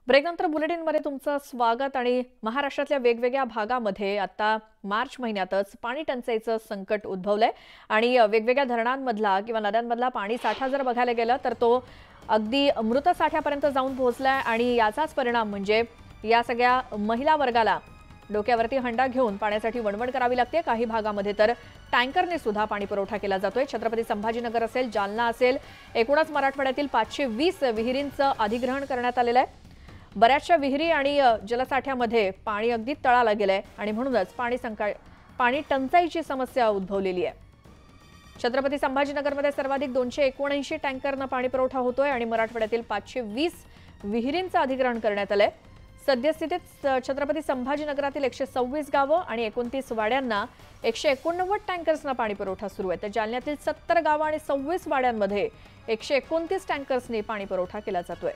ब्रेकनंतर बुलेटिनमध्ये तुमचं स्वागत। आणि महाराष्ट्रातल्या वेगवेगळ्या भागामध्ये आता मार्च महिन्यातच पाणी टंचाईचं संकट उद्भवलंय आणि वेगवेगळ्या धरणांमधला किंवा नद्यांमधला पाणी साठा जर बघायला गेलं तर तो अगदी मृत साठ्यापर्यंत जाऊन पोहोचलाय आणि याचाच परिणाम म्हणजे या सगळ्या महिला वर्गाला डोक्यावरती हंडा घेऊन पाण्यासाठी वणवण करावी लागते। काही भागामध्ये तर टँकरने सुद्धा पाणी पुरवठा केला जातोय। छत्रपती संभाजीनगर असेल, जालना असेल, एकूणच मराठवाड्यातील 520 विहिरींचं अधिग्रहण करण्यात आलेलं आहे। बऱ्याचशा विहिरी आणि जलसाठ्यामध्ये पाणी अगदी तळाला गेलंय आणि म्हणूनच पाणी टंचाईची समस्या उद्भवलेली आहे। छत्रपती संभाजीनगरमध्ये सर्वाधिक 279 टँकरनं पाणी पुरवठा होतोय आणि मराठवाड्यातील 520 विहिरींचं अधिग्रहण करण्यात आलंय। सद्यस्थितीत छत्रपती संभाजीनगरातील 126 गावं आणि 29 वाड्यांना 189 टँकर्सना पाणी पुरवठा सुरू आहे। तर जालन्यातील 70 गावं आणि 26 वाड्यांमध्ये 129 टँकर्सनी पाणी पुरवठा केला जातोय।